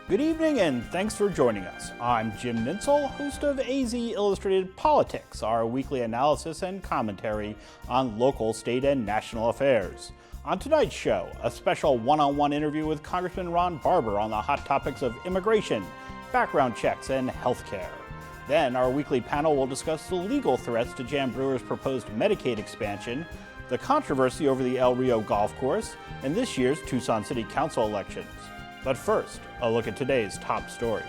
Good evening and thanks for joining us. I'm Jim Nintzel, host of AZ Illustrated Politics, our weekly analysis and commentary on local, state, and national affairs. On tonight's show, a special one-on-one interview with Congressman Ron Barber on the hot topics of immigration, background checks, and healthcare. Then our weekly panel will discuss the legal threats to jam Brewer's proposed Medicaid expansion, the controversy over the El Rio golf course, and this year's Tucson City Council elections. But first, a look at today's top stories.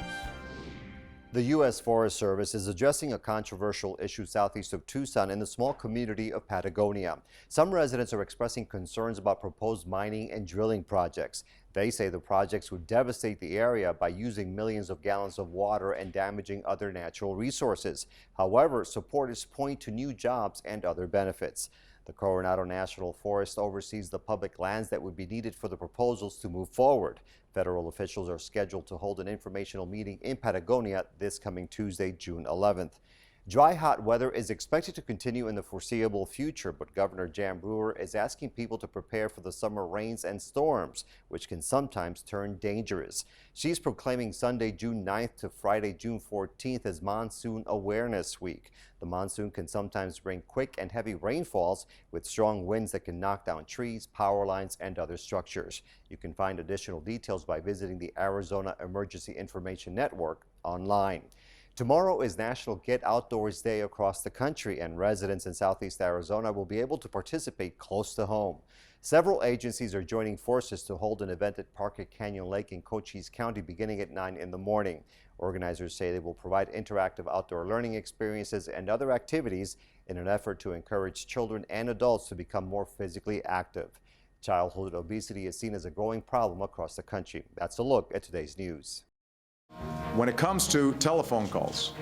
The U.S. Forest Service is addressing a controversial issue southeast of Tucson in the small community of Patagonia. Some residents are expressing concerns about proposed mining and drilling projects. They say the projects would devastate the area by using millions of gallons of water and damaging other natural resources. However, supporters point to new jobs and other benefits. The Coronado National Forest oversees the public lands that would be needed for the proposals to move forward. Federal officials are scheduled to hold an informational meeting in Patagonia this coming Tuesday, June 11th. Dry, hot weather is expected to continue in the foreseeable future, but Governor Jan Brewer is asking people to prepare for the summer rains and storms, which can sometimes turn dangerous. She's proclaiming Sunday, June 9th to Friday, June 14th as Monsoon Awareness Week. The monsoon can sometimes bring quick and heavy rainfalls with strong winds that can knock down trees, power lines, and other structures. You can find additional details by visiting the Arizona Emergency Information Network online. Tomorrow is National Get Outdoors Day across the country, and residents in Southeast Arizona will be able to participate close to home. Several agencies are joining forces to hold an event at Parker Canyon Lake in Cochise County beginning at 9 in the morning. Organizers say they will provide interactive outdoor learning experiences and other activities in an effort to encourage children and adults to become more physically active. Childhood obesity is seen as a growing problem across the country. That's a look at today's news. When it comes to telephone calls,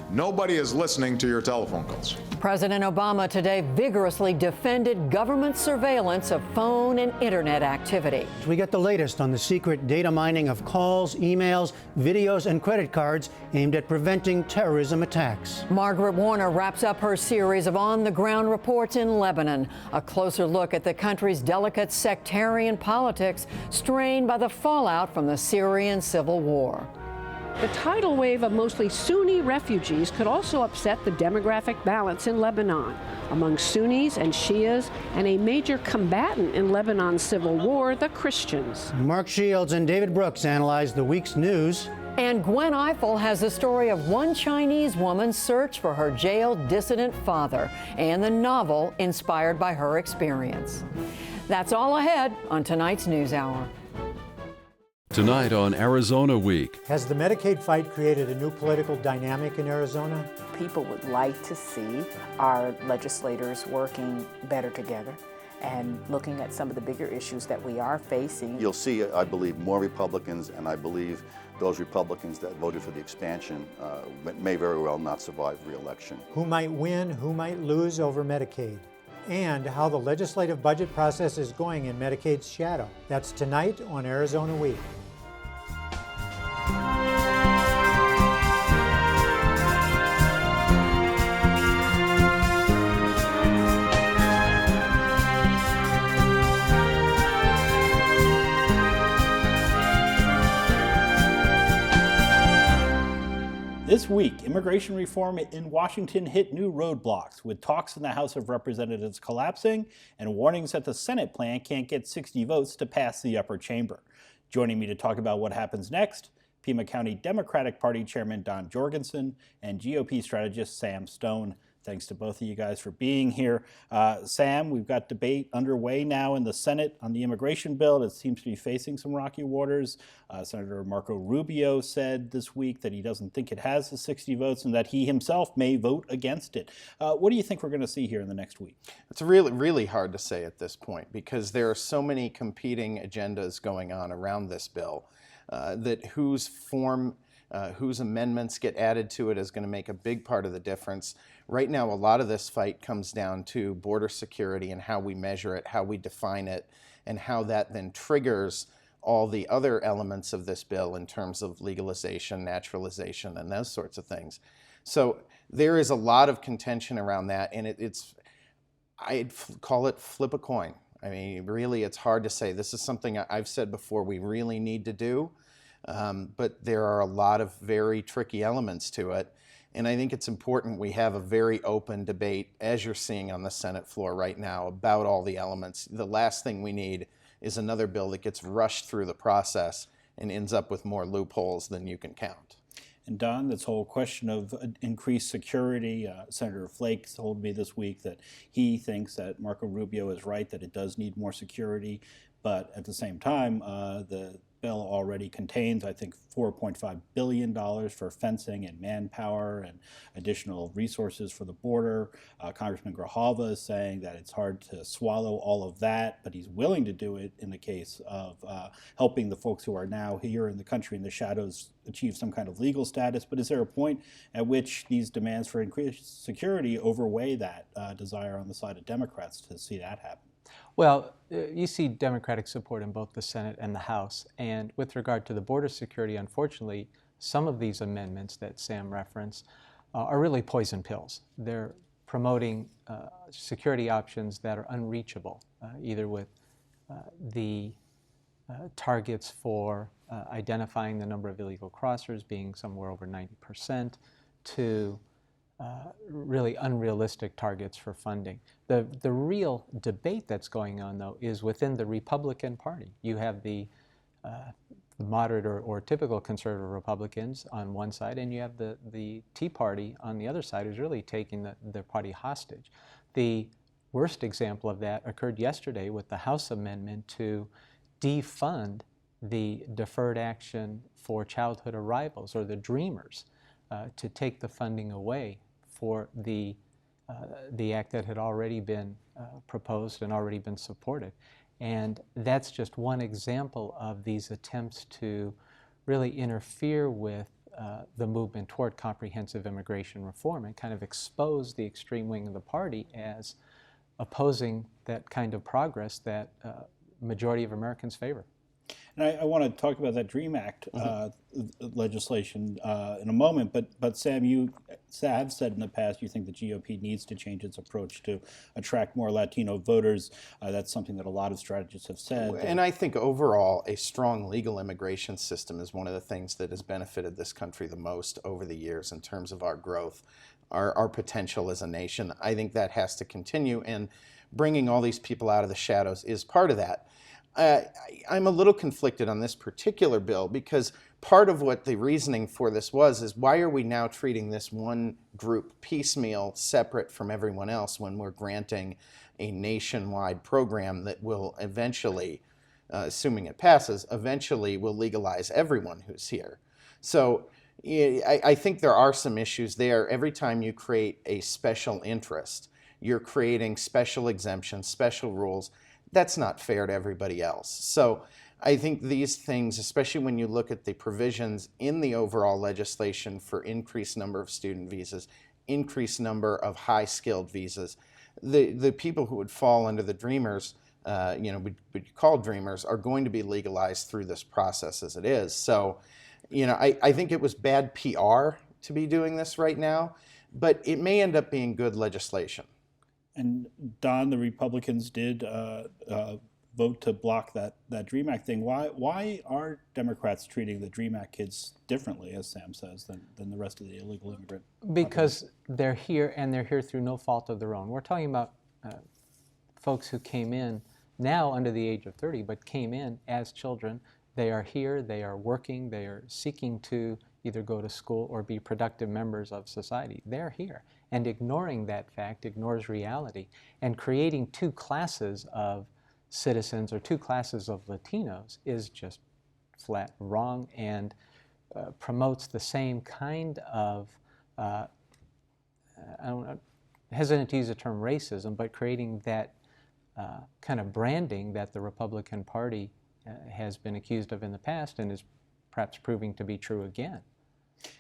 nobody is listening to your telephone calls. President Obama today vigorously defended government surveillance of phone and internet activity. We get the latest on the secret data mining of calls, emails, videos, and credit cards aimed at preventing terrorism attacks. Margaret Warner wraps up her series of on-the-ground reports in Lebanon. A closer look at the country's delicate sectarian politics strained by the fallout from the Syrian civil war. The tidal wave of mostly Sunni refugees could also upset the demographic balance in Lebanon among Sunnis and Shias and a major combatant in Lebanon's civil war, the Christians. Mark Shields and David Brooks analyze the week's news. And Gwen Ifill has the story of one Chinese woman's search for her jailed dissident father and the novel inspired by her experience. That's all ahead on tonight's NewsHour. Tonight on Arizona Week. Has the Medicaid fight created a new political dynamic in Arizona? People would like to see our legislators working better together and looking at some of the bigger issues that we are facing. You'll see, I believe, more Republicans, and I believe those Republicans that voted for the expansion may very well not survive re-election. Who might win, who might lose over Medicaid? And how the legislative budget process is going in Medicaid's shadow. That's tonight on Arizona Week. This week, immigration reform in Washington hit new roadblocks, with talks in the House of Representatives collapsing and warnings that the Senate plan can't get 60 votes to pass the upper chamber. Joining me to talk about what happens next, Pima County Democratic Party Chairman Don Jorgensen and GOP strategist Sam Stone. Thanks to both of you guys for being here. Sam, we've got debate underway now in the Senate on the immigration bill. It seems to be facing some rocky waters. Senator Marco Rubio said this week that he doesn't think it has the 60 votes and that he himself may vote against it. What do you think we're going to see here in the next week? It's really hard to say at this point because there are so many competing agendas going on around this bill that whose amendments get added to it is going to make a big part of the difference. Right now, a lot of this fight comes down to border security and how we measure it, how we define it, and how that then triggers all the other elements of this bill in terms of legalization, naturalization, and those sorts of things. So there is a lot of contention around that, and I'd call it flip a coin. I mean, really, it's hard to say. This is something I've said before we really need to do. But there are a lot of very tricky elements to it. And I think it's important we have a very open debate, as you're seeing on the Senate floor right now, about all the elements. The last thing we need is another bill that gets rushed through the process and ends up with more loopholes than you can count. And Don, this whole question of increased security, Senator Flake told me this week that he thinks that Marco Rubio is right, that it does need more security, but at the same time, the bill already contains, I think, $4.5 billion for fencing and manpower and additional resources for the border. Congressman Grijalva is saying that it's hard to swallow all of that, but he's willing to do it in the case of helping the folks who are now here in the country in the shadows achieve some kind of legal status. But is there a point at which these demands for increased security overweigh that desire on the side of Democrats to see that happen? Well, you see Democratic support in both the Senate and the House. And with regard to the border security, unfortunately, some of these amendments that Sam referenced are really poison pills. They're promoting security options that are unreachable, either with the targets for identifying the number of illegal crossers being somewhere over 90%, to really unrealistic targets for funding. The real debate that's going on, though, is within the Republican Party. You have the moderate or typical conservative Republicans on one side, and you have the Tea Party on the other side, who's really taking their party hostage. The worst example of that occurred yesterday with the House amendment to defund the deferred action for childhood arrivals, or the Dreamers, to take the funding away for the act that had already been proposed and already been supported. And that's just one example of these attempts to really interfere with the movement toward comprehensive immigration reform and kind of expose the extreme wing of the party as opposing that kind of progress that majority of Americans favor. And I want to talk about that DREAM Act legislation in a moment, but Sam, you have said in the past you think the GOP needs to change its approach to attract more Latino voters. That's something that a lot of strategists have said. And I think overall a strong legal immigration system is one of the things that has benefited this country the most over the years in terms of our growth, our potential as a nation. I think that has to continue, and bringing all these people out of the shadows is part of that. I'm a little conflicted on this particular bill, because part of what the reasoning for this is why are we now treating this one group piecemeal, separate from everyone else, when we're granting a nationwide program that will eventually, assuming it passes, eventually will legalize everyone who's here. So I think there are some issues there. Every time you create a special interest, you're creating special exemptions, special rules. That's not fair to everybody else. So I think these things, especially when you look at the provisions in the overall legislation for increased number of student visas, increased number of high-skilled visas, the people who would fall under the Dreamers, would call Dreamers, are going to be legalized through this process as it is. So, I think it was bad PR to be doing this right now, but it may end up being good legislation. And Don, the Republicans did vote to block that DREAM Act thing. Why are Democrats treating the DREAM Act kids differently, as Sam says, than the rest of the illegal immigrant population? Because they're here, and they're here through no fault of their own. We're talking about folks who came in now under the age of 30, but came in as children. They are here, they are working, they are seeking to either go to school or be productive members of society. They're here. And ignoring that fact ignores reality. And creating two classes of citizens or two classes of Latinos is just flat wrong, and promotes the same kind of, I don't know, hesitant to use the term racism, but creating that kind of branding that the Republican Party has been accused of in the past and is perhaps proving to be true again.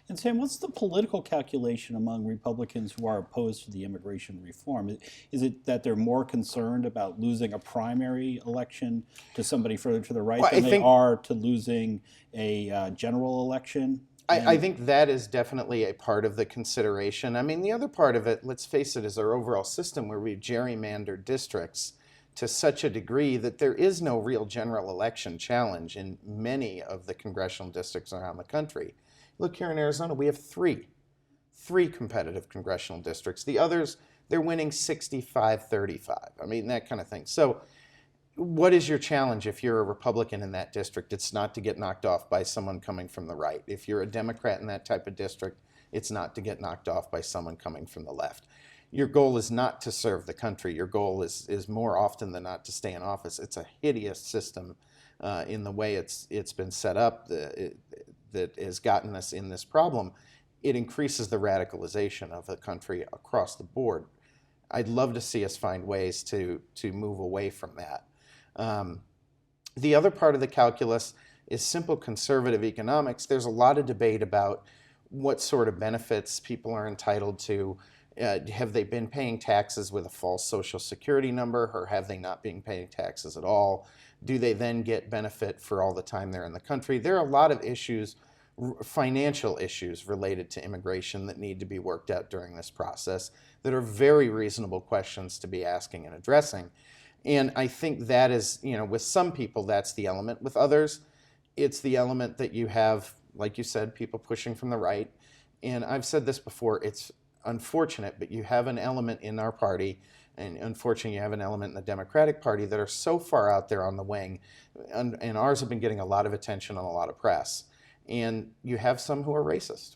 And Sam, what's the political calculation among Republicans who are opposed to the immigration reform? Is it that they're more concerned about losing a primary election to somebody further to the right than they are to losing a general election? I think that is definitely a part of the consideration. I mean, the other part of it, let's face it, is our overall system where we've gerrymandered districts to such a degree that there is no real general election challenge in many of the congressional districts around the country. Look here in Arizona, we have three competitive congressional districts. The others, they're winning 65-35. I mean, that kind of thing. So what is your challenge if you're a Republican in that district? It's not to get knocked off by someone coming from the right. If you're a Democrat in that type of district, it's not to get knocked off by someone coming from the left. Your goal is not to serve the country. Your goal is more often than not to stay in office. It's a hideous system in the way it's been set up that has gotten us in this problem. It increases the radicalization of the country across the board. I'd love to see us find ways to move away from that. The other part of the calculus is simple conservative economics. There's a lot of debate about what sort of benefits people are entitled to. Have they been paying taxes with a false Social Security number, or have they not been paying taxes at all? Do they then get benefit for all the time they're in the country? There are a lot of issues, financial issues related to immigration that need to be worked out during this process that are very reasonable questions to be asking and addressing. And I think that is, with some people, that's the element. With others, it's the element that you have, like you said, people pushing from the right. And I've said this before, it's unfortunate, but you have an element in our party, and unfortunately you have an element in the Democratic Party that are so far out there on the wing, and ours have been getting a lot of attention and a lot of press. And you have some who are racist,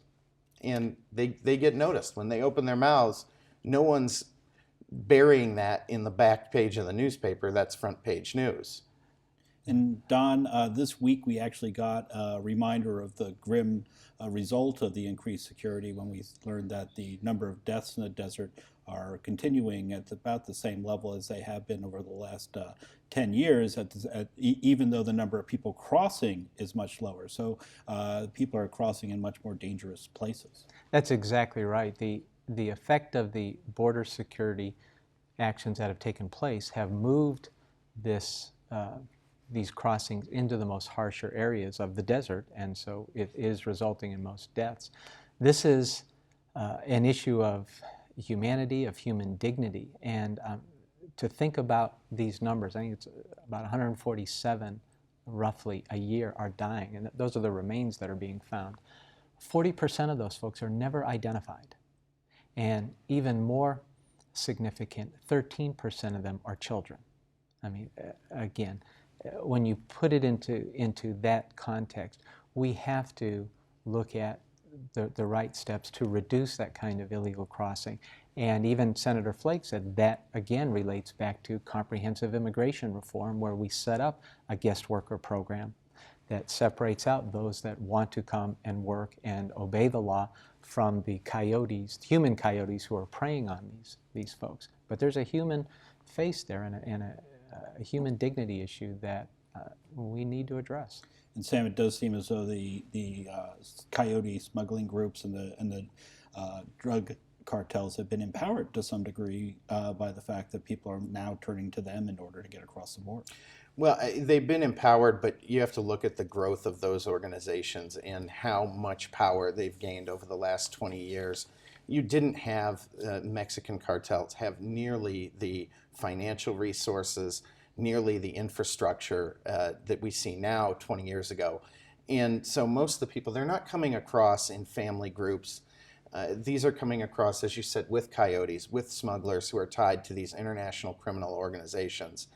and they get noticed. When they open their mouths, no one's burying that in the back page of the newspaper. That's front page news. And Don, this week we actually got a reminder of the grim result of the increased security when we learned that the number of deaths in the desert are continuing at about the same level as they have been over the last 10 years, even though the number of people crossing is much lower. So people are crossing in much more dangerous places. That's exactly right. The effect of the border security actions that have taken place have moved these crossings into the most harsher areas of the desert, and so it is resulting in most deaths. This is an issue of humanity, of human dignity, and to think about these numbers, I think it's about 147 roughly a year are dying, and those are the remains that are being found. 40% of those folks are never identified, and even more significant, 13% of them are children. I mean, again, when you put it into that context, we have to look at the right steps to reduce that kind of illegal crossing. And even Senator Flake said that, again, relates back to comprehensive immigration reform, where we set up a guest worker program that separates out those that want to come and work and obey the law from the coyotes, human coyotes, who are preying on these folks. But there's a human face there and a human dignity issue that we need to address. And Sam, it does seem as though the coyote smuggling groups and the drug cartels have been empowered to some degree by the fact that people are now turning to them in order to get across the border. Well, they've been empowered, but you have to look at the growth of those organizations and how much power they've gained over the last 20 years. You didn't have Mexican cartels have nearly the financial resources, nearly the infrastructure that we see now 20 years ago. And so most of the people, they're not coming across in family groups. These are coming across, as you said, with coyotes, with smugglers who are tied to these international criminal organizations.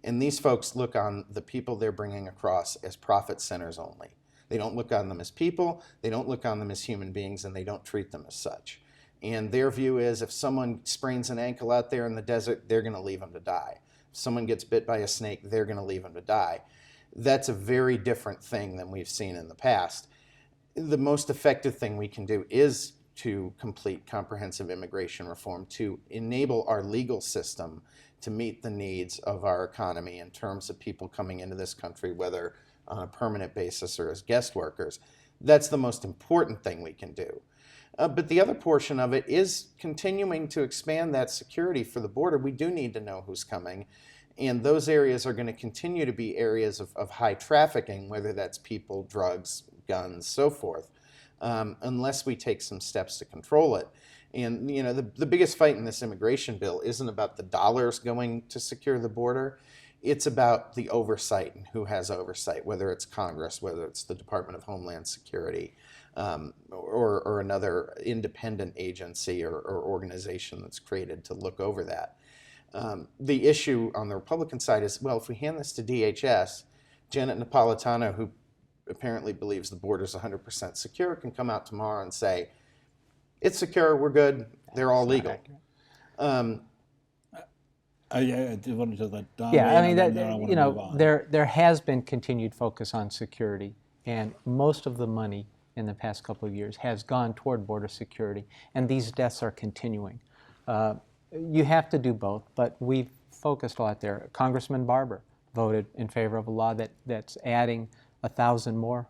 And these folks look on the people they're bringing across as profit centers only. They don't look on them as people, they don't look on them as human beings, and they don't treat them as such. And their view is if someone sprains an ankle out there in the desert, they're going to leave them to die. If someone gets bit by a snake, they're going to leave them to die. That's a very different thing than we've seen in the past. The most effective thing we can do is to complete comprehensive immigration reform, to enable our legal system to meet the needs of our economy in terms of people coming into this country, whether on a permanent basis or as guest workers. That's the most important thing we can do. But the other portion of it is continuing to expand that security for the border. We do need to know who's coming, and those areas are going to continue to be areas of high trafficking, whether that's people, drugs, guns, so forth, unless we take some steps to control it. And the biggest fight in this immigration bill isn't about the dollars going to secure the border. It's about the oversight and who has oversight, whether it's Congress, whether it's the Department of Homeland Security, or another independent agency or organization that's created to look over that. The issue on the Republican side is, well, if we hand this to DHS, Janet Napolitano, who apparently believes the border's 100% secure, can come out tomorrow and say, it's secure, we're good, they're all legal. I did want to let Don Yeah, weigh in I on mean, that, and then I want you to move know, on. there has been continued focus on security, and most of the money in the past couple of years has gone toward border security, and these deaths are continuing. You have to do both, but we've focused a lot there. Congressman Barber voted in favor of a law that's adding 1,000 more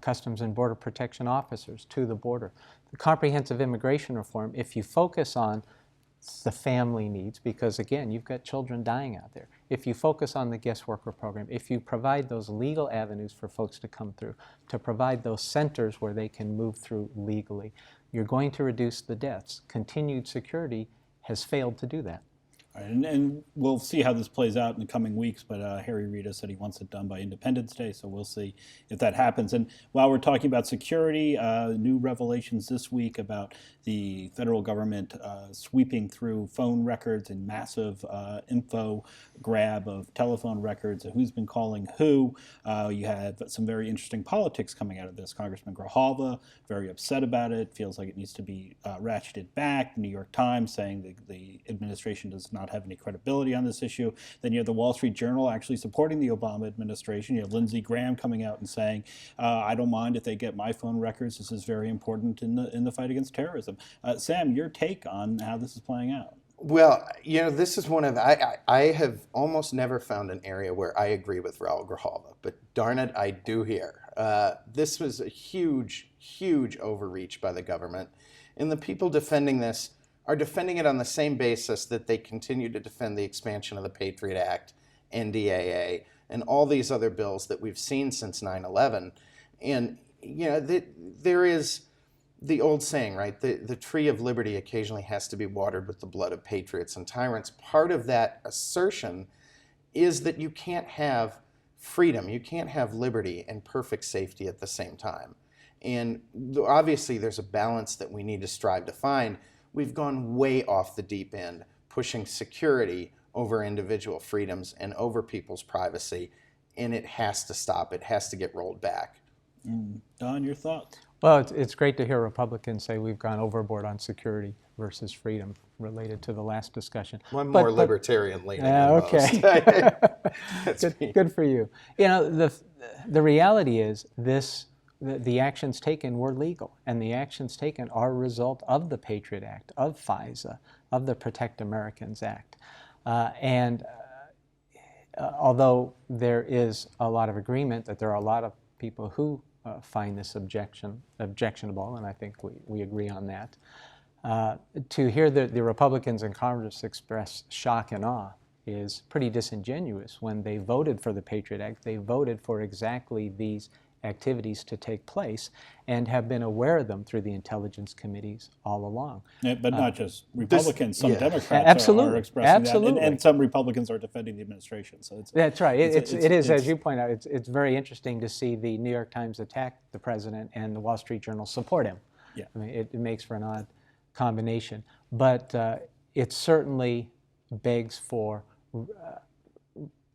Customs and Border Protection officers to the border. The comprehensive immigration reform, if you focus on the family needs, because again, you've got children dying out there. If you focus on the guest worker program, if you provide those legal avenues for folks to come through, to provide those centers where they can move through legally, you're going to reduce the deaths. Continued security has failed to do that. All right, and we'll see how this plays out in the coming weeks, but Harry Rita said he wants it done by Independence Day, so we'll see if that happens. And while we're talking about security, new revelations this week about the federal government sweeping through phone records and massive info grab of telephone records, who's been calling who. You have some very interesting politics coming out of this. Congressman Grijalva, very upset about it, feels like it needs to be ratcheted back. The New York Times saying the administration does not have any credibility on this issue. Then you have the Wall Street Journal actually supporting the Obama administration. You have Lindsey Graham coming out and saying, I don't mind if they get my phone records. This is very important in the fight against terrorism. Sam, your take on how this is playing out? Well, this is one of, I have almost never found an area where I agree with Raul Grijalva, but darn it, I do here. This was a huge, huge overreach by the government. And the people defending this are defending it on the same basis that they continue to defend the expansion of the Patriot Act, NDAA, and all these other bills that we've seen since 9/11. And, there is the old saying, right? The tree of liberty occasionally has to be watered with the blood of patriots and tyrants. Part of that assertion is that you can't have freedom, you can't have liberty and perfect safety at the same time. And obviously there's a balance that we need to strive to find. We've gone way off the deep end, pushing security over individual freedoms and over people's privacy, and it has to stop. It has to get rolled back. Don, your thoughts? Well, it's great to hear Republicans say we've gone overboard on security versus freedom related to the last discussion. One more libertarian leaning. Okay. Good for you. The reality is the actions taken were legal, and the actions taken are a result of the Patriot Act, of FISA, of the Protect Americans Act. Although there is a lot of agreement that there are a lot of people who find this objectionable, and I think we agree on that, to hear the Republicans in Congress express shock and awe is pretty disingenuous. When they voted for the Patriot Act, they voted for exactly these activities to take place and have been aware of them through the intelligence committees all along. Yeah, but not just Republicans, some Democrats absolutely. are expressing Absolutely. that, and some Republicans are defending the administration. So that's right. It is, as you point out, it's very interesting to see the New York Times attack the president and the Wall Street Journal support him. Yeah. I mean, it makes for an odd combination. But it certainly begs for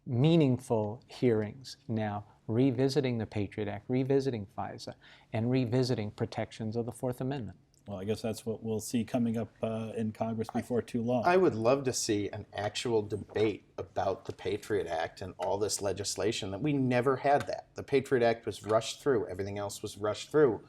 meaningful hearings now, revisiting the Patriot Act, revisiting FISA, and revisiting protections of the Fourth Amendment. Well, I guess that's what we'll see coming up in Congress before too long. I would love to see an actual debate about the Patriot Act and all this legislation. That we never had that. The Patriot Act was rushed through. Everything else was rushed through.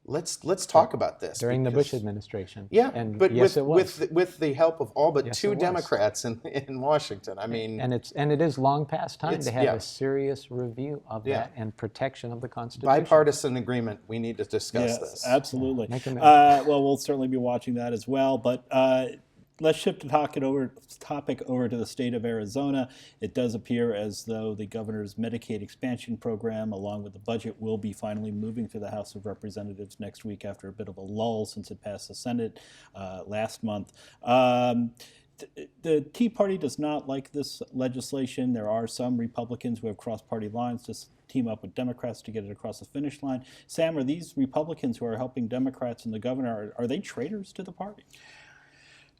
Let's talk about this. During the Bush administration. Yeah, and but yes, with the help of all but Yes, two it was. Democrats in Washington. I mean, and it is long past time to have yeah. a serious review of Yeah. that and protection of the Constitution. bipartisan agreement. We need to discuss Yes, this. absolutely. Make a note. Well, we'll certainly be watching that as well. But Let's shift the topic over to the state of Arizona. It does appear as though the governor's Medicaid expansion program, along with the budget, will be finally moving through the House of Representatives next week after a bit of a lull since it passed the Senate last month. The Tea Party does not like this legislation. There are some Republicans who have crossed party lines to team up with Democrats to get it across the finish line. Sam, are these Republicans who are helping Democrats and the governor, are they traitors to the party?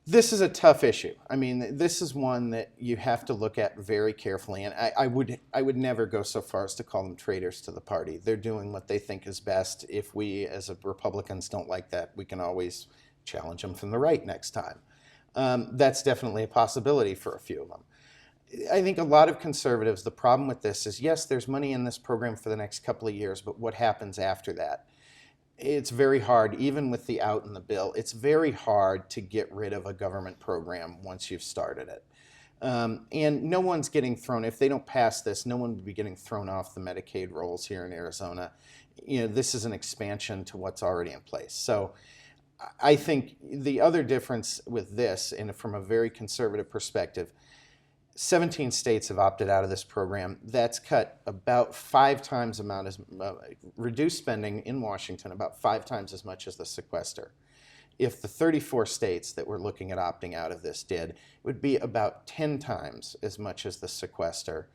This is a tough issue. I mean, this is one that you have to look at very carefully, and I would never go so far as to call them traitors to the party. They're doing what they think is best. If we, as Republicans, don't like that, we can always challenge them from the right next time. That's definitely a possibility for a few of them. I think a lot of conservatives, the problem with this is, yes, there's money in this program for the next couple of years, but what happens after that? It's very hard, even with the out in the bill, it's very hard to get rid of a government program once you've started it. And no one's getting thrown, if they don't pass this, no one would be getting thrown off the Medicaid rolls here in Arizona. You know, this is an expansion to what's already in place. So I think the other difference with this, and from a very conservative perspective, 17 states have opted out of this program. That's cut about 5 times amount as reduced spending in Washington about 5 times as much as the sequester. If the 34 states that were looking at opting out of this did, it would be about 10 times as much as the sequester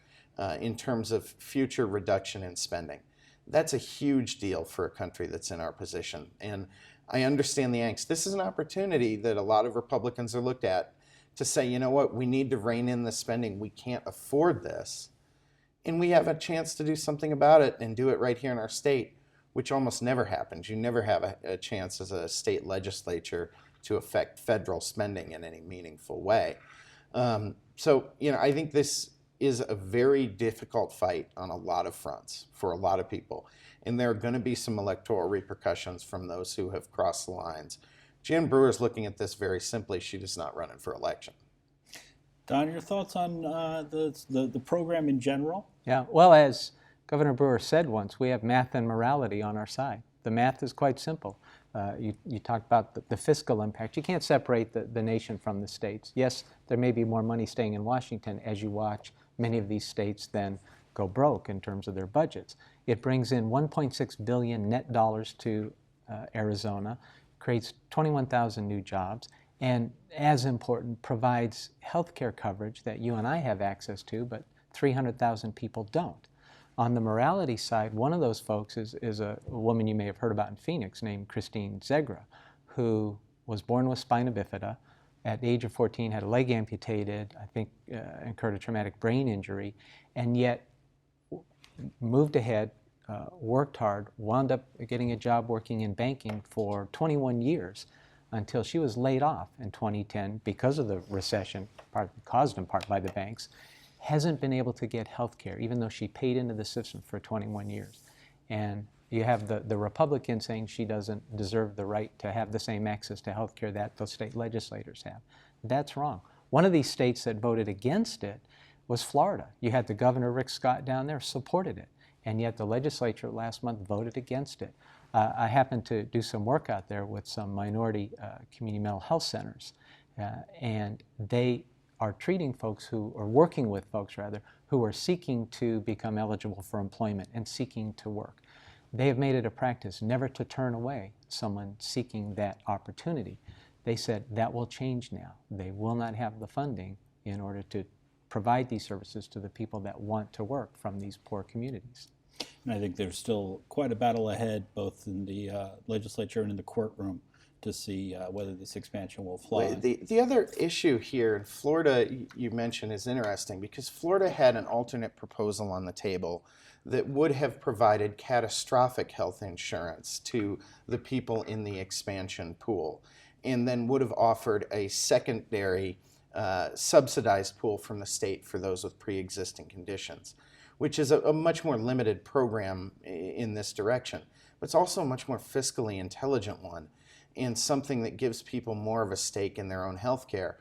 in terms of future reduction in spending. That's a huge deal for a country that's in our position. And I understand the angst. This is an opportunity that a lot of Republicans are looked at to say, you know what, we need to rein in the spending. We can't afford this. And we have a chance to do something about it and do it right here in our state, which almost never happens. You never have a chance as a state legislature to affect federal spending in any meaningful way. So, you know, I think this is a very difficult fight on a lot of fronts for a lot of people. And there are going to be some electoral repercussions from those who have crossed the lines. Jan Brewer is looking at this very simply. She is not running for election. Don, your thoughts on the program in general? Yeah, well, as Governor Brewer said once, we have math and morality on our side. The math is quite simple. You talked about the fiscal impact. You can't separate the nation from the states. Yes, there may be more money staying in Washington as you watch many of these states then go broke in terms of their budgets. It brings in $1.6 billion net dollars to Arizona, creates 21,000 new jobs, and as important, provides health care coverage that you and I have access to, but 300,000 people don't. On the morality side, one of those folks is a woman you may have heard about in Phoenix named Christine Zegra, who was born with spina bifida. At the age of 14, had a leg amputated, I think incurred a traumatic brain injury, and yet moved ahead, worked hard, wound up getting a job working in banking for 21 years until she was laid off in 2010 because of the recession, caused in part by the banks, hasn't been able to get health care, even though she paid into the system for 21 years. And you have the Republicans saying she doesn't deserve the right to have the same access to health care that those state legislators have. That's wrong. One of these states that voted against it was Florida. You had the governor, Rick Scott, down there, supported it. And yet the legislature last month voted against it. I happened to do some work out there with some minority community mental health centers, and they are treating folks who are working with folks, rather, who are seeking to become eligible for employment and seeking to work. They have made it a practice never to turn away someone seeking that opportunity. They said that will change now. They will not have the funding in order to provide these services to the people that want to work from these poor communities. And I think there's still quite a battle ahead, both in the legislature and in the courtroom, to see whether this expansion will fly. The other issue here in Florida you mentioned is interesting because Florida had an alternate proposal on the table that would have provided catastrophic health insurance to the people in the expansion pool, and then would have offered a secondary subsidized pool from the state for those with pre-existing conditions, which is a much more limited program in this direction. But it's also a much more fiscally intelligent one and something that gives people more of a stake in their own health care.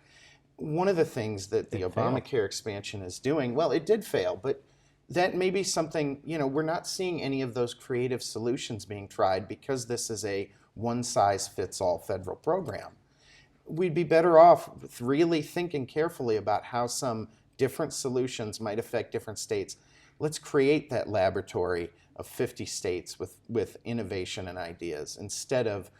One of the things that the Obamacare expansion is doing, well, it did fail, but that may be something, you know, we're not seeing any of those creative solutions being tried because this is a one-size-fits-all federal program. we'd be better off with really thinking carefully about how some different solutions might affect different states. Let's create that laboratory of 50 states with innovation and ideas instead of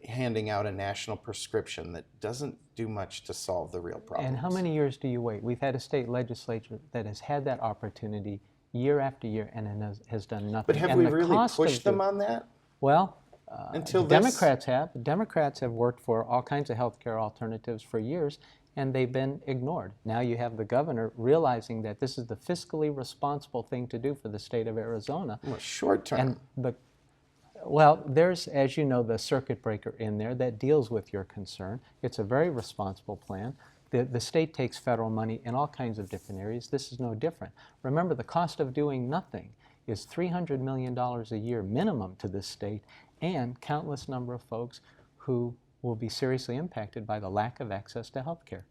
handing out a national prescription that doesn't do much to solve the real problems. And how many years do you wait? We've had a state legislature that has had that opportunity year after year and has done nothing. But have we really pushed them on that? Well, until Democrats have. Democrats have worked for all kinds of healthcare alternatives for years, and they've been ignored. Now you have the governor realizing that this is the fiscally responsible thing to do for the state of Arizona. Well, short term. Well, there's, as you know, the circuit breaker in there that deals with your concern. It's a very responsible plan. The state takes federal money in all kinds of different areas. This is no different. Remember, the cost of doing nothing is $300 million a year minimum to this state, and countless number of folks who will be seriously impacted by the lack of access to health care.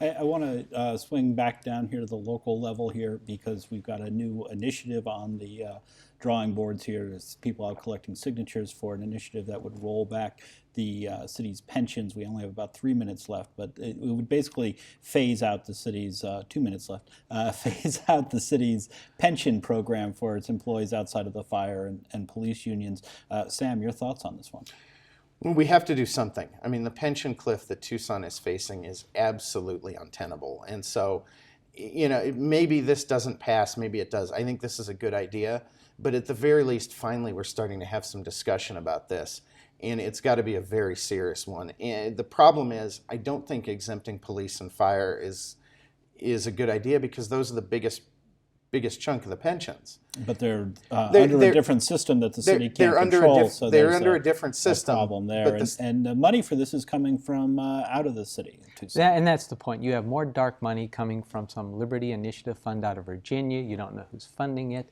I want to swing back down here to the local level here because we've got a new initiative on the drawing boards here. There's people out collecting signatures for an initiative that would roll back the city's pensions. We only have about 3 minutes left, but it would basically phase out the city's, 2 minutes left, phase out the city's pension program for its employees outside of the fire and police unions. Sam, your thoughts on this one? Well, we have to do something. I mean, the pension cliff that Tucson is facing is absolutely untenable. And so, you know, maybe this doesn't pass, maybe it does. I think this is a good idea, but at the very least, finally, we're starting to have some discussion about this. And it's got to be a very serious one. And the problem is, I don't think exempting police and fire is a good idea because those are the biggest chunk of the pensions. But they're under a different system that the city can't control. So they're under a different system. Problem there, and the money for this is coming from out of the city. And that's the point. You have more dark money coming from some Liberty Initiative fund out of Virginia. You don't know who's funding it.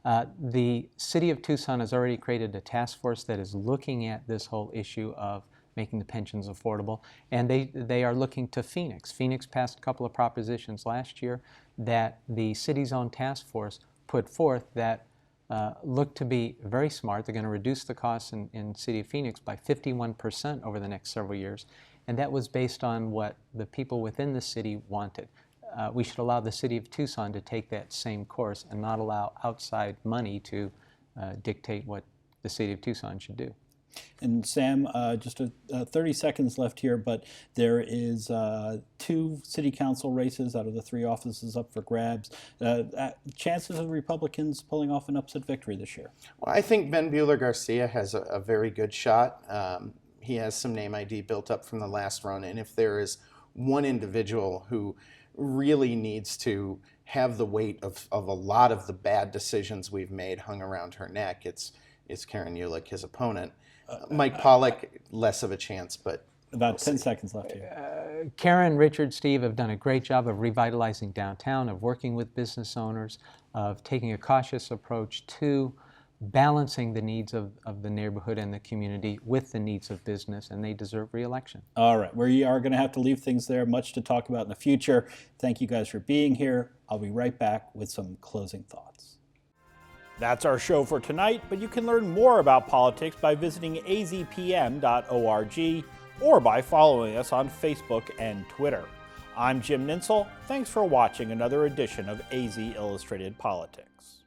The city of Tucson has already created a task force that is looking at this whole issue of making the pensions affordable, and they are looking to Phoenix. Phoenix passed a couple of propositions last year that the city's own task force put forth that look to be very smart. They're going to reduce the costs in the city of Phoenix by 51% over the next several years, and that was based on what the people within the city wanted. We should allow the city of Tucson to take that same course and not allow outside money to dictate what the city of Tucson should do. And Sam, just 30 seconds left here, but there is 2 city council races out of the 3 offices up for grabs. Chances of Republicans pulling off an upset victory this year? Well, I think Ben Buehler-Garcia has a very good shot. He has some name ID built up from the last run, and if there is one individual who really needs to have the weight of a lot of the bad decisions we've made hung around her neck, it's Karen Ulick, his opponent. Mike Pollock, less of a chance, but about 10 seconds left here. Karen, Richard, Steve have done a great job of revitalizing downtown, of working with business owners, of taking a cautious approach to balancing the needs of the neighborhood and the community with the needs of business, and they deserve re-election. All right, we are going to have to leave things there. Much to talk about in the future. Thank you guys for being here. I'll be right back with some closing thoughts. That's our show for tonight, but you can learn more about politics by visiting azpm.org or by following us on Facebook and Twitter. I'm Jim Ninsel. Thanks for watching another edition of AZ Illustrated Politics.